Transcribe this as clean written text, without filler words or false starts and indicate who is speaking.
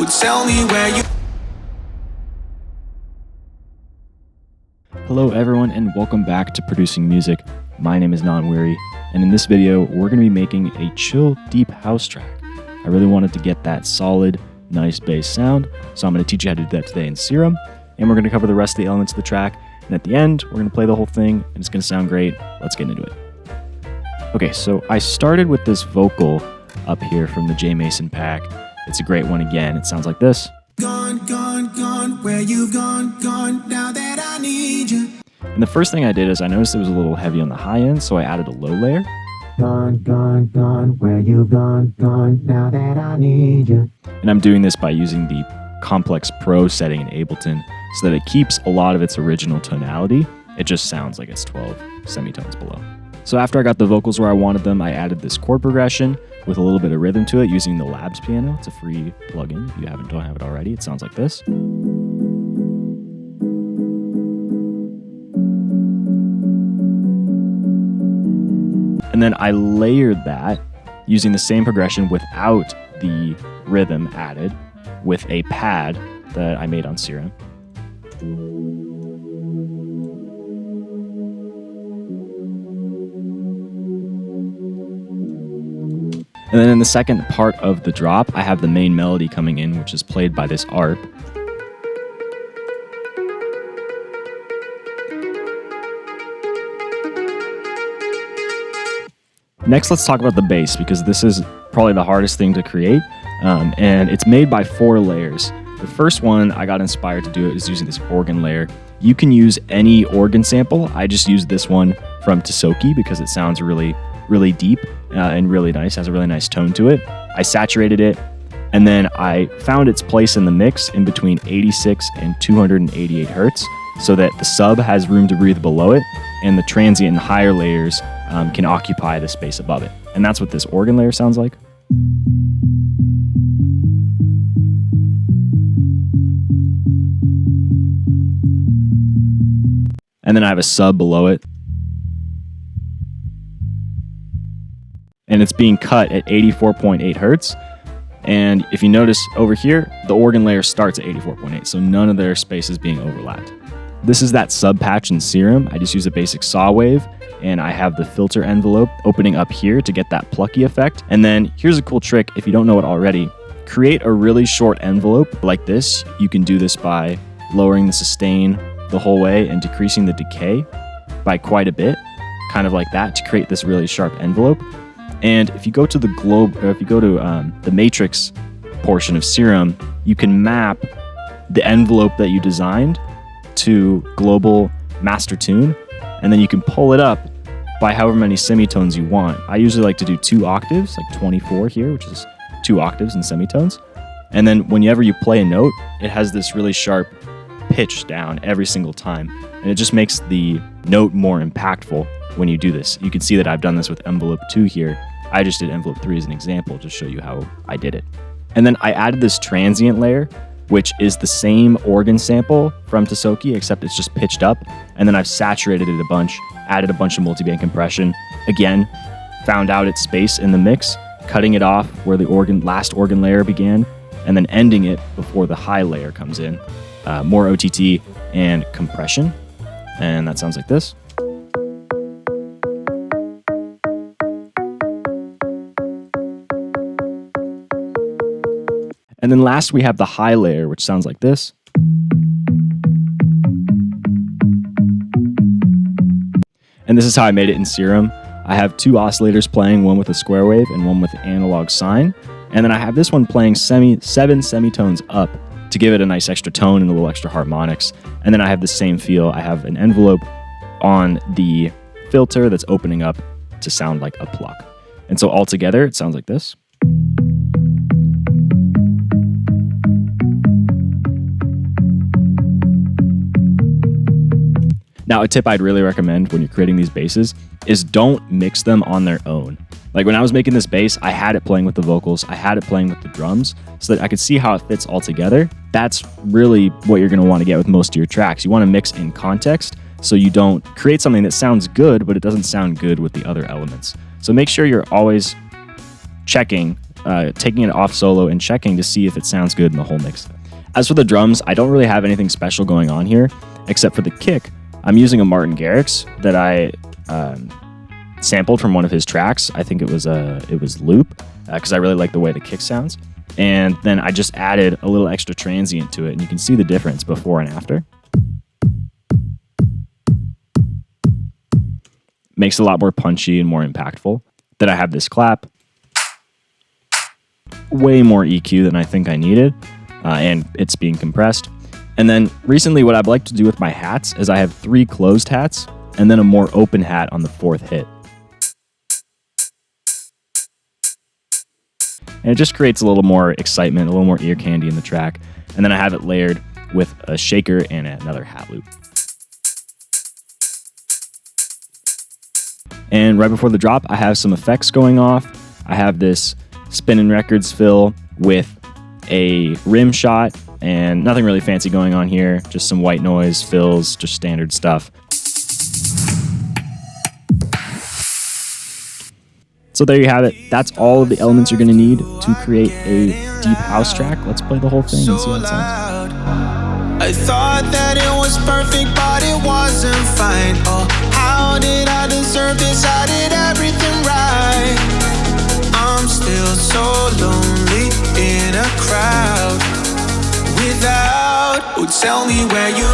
Speaker 1: tell me where you.
Speaker 2: Hello everyone and welcome back to Producing Music. My name is NonWeary, and in this video we're going to be making a chill deep house track. I really wanted to get that solid, nice bass sound, so I'm going to teach you how to do that today in Serum, and we're going to cover the rest of the elements of the track, and at the end we're going to play the whole thing and it's going to sound great. Let's get into it. Okay, so I started with this vocal up here from the J Mason pack. It's a great one again. It sounds like this.
Speaker 1: Gone, where you've gone, now that I need you.
Speaker 2: And the first thing I did is I noticed it was a little heavy on the high end, so I added a low layer.
Speaker 1: Gone, where you've gone, now that I need you.
Speaker 2: And I'm doing this by using the Complex Pro setting in Ableton so that it keeps a lot of its original tonality. It just sounds like it's 12 semitones below. So after I got the vocals where I wanted them, I added this chord progression with a little bit of rhythm to it using the Labs piano. It's a free plugin. If you don't have it already, it sounds like this. And then I layered that using the same progression without the rhythm added with a pad that I made on Serum. And then in the second part of the drop, I have the main melody coming in, which is played by this ARP. Next, let's talk about the bass, because this is probably the hardest thing to create, and it's made by 4 layers. The first one I got inspired to do it is using this organ layer. You can use any organ sample. I just used this one from Tisoki because it sounds really deep and really nice, has a really nice tone to it. I saturated it, and then I found its place in the mix in between 86 and 288 hertz so that the sub has room to breathe below it and the transient and higher layers can occupy the space above it. And that's what this organ layer sounds like. And then I have a sub below it. And it's being cut at 84.8 hertz. And if you notice over here, the organ layer starts at 84.8, so none of their space is being overlapped. This is that Subpatch in Serum. I just use a basic saw wave, and I have the filter envelope opening up here to get that plucky effect. And then here's a cool trick if you don't know it already. Create a really short envelope like this. You can do this by lowering the sustain the whole way and decreasing the decay by quite a bit, kind of like that, to create this really sharp envelope. And if you go to the globe, or if you go to the matrix portion of Serum, you can map the envelope that you designed to global master tune, and then you can pull it up by however many semitones you want. I usually like to do 2 octaves, like 24 here, which is 2 octaves in semitones. And then whenever you play a note, it has this really sharp pitch down every single time, and it just makes the note more impactful when you do this. You can see that I've done this with envelope 2 here. I just did envelope 3 as an example to show you how I did it. And then I added this transient layer, which is the same organ sample from Tisoki, except it's just pitched up. And then I've saturated it a bunch, added a bunch of multiband compression. Again, found out its space in the mix, cutting it off where the last organ layer began, and then ending it before the high layer comes in. More OTT and compression. And that sounds like this. And then last we have the high layer, which sounds like this. And this is how I made it in Serum. I have 2 oscillators playing, one with a square wave and one with an analog sine. And then I have this one playing 7 semitones up to give it a nice extra tone and a little extra harmonics. And then I have the same feel. I have an envelope on the filter that's opening up to sound like a pluck. And so all together, it sounds like this. Now, a tip I'd really recommend when you're creating these basses is don't mix them on their own. Like when I was making this bass, I had it playing with the vocals, I had it playing with the drums so that I could see how it fits all together. That's really what you're gonna wanna get with most of your tracks. You wanna mix in context so you don't create something that sounds good, but it doesn't sound good with the other elements. So make sure you're always checking taking it off solo and checking to see if it sounds good in the whole mix. As for the drums, I don't really have anything special going on here, except for the kick. I'm using a Martin Garrix that I sampled from one of his tracks. I think it was Loop, because I really like the way the kick sounds. And then I just added a little extra transient to it, and you can see the difference before and after. Makes it a lot more punchy and more impactful. Then I have this clap. Way more EQ than I think I needed, and it's being compressed. And then recently what I'd like to do with my hats is I have 3 closed hats and then a more open hat on the 4th hit. And it just creates a little more excitement, a little more ear candy in the track. And then I have it layered with a shaker and another hat loop. And right before the drop, I have some effects going off. I have this Spinnin' Records fill with a rim shot and nothing really fancy going on here. Just some white noise, fills, just standard stuff. So there you have it. That's all of the elements you're going to need to create a deep house track. Let's play the whole thing and see how it sounds.
Speaker 3: I thought that it was perfect, but it wasn't fine. Oh, how did I deserve this? I did everything right. I'm still so lonely in a crowd without. Oh, tell me where you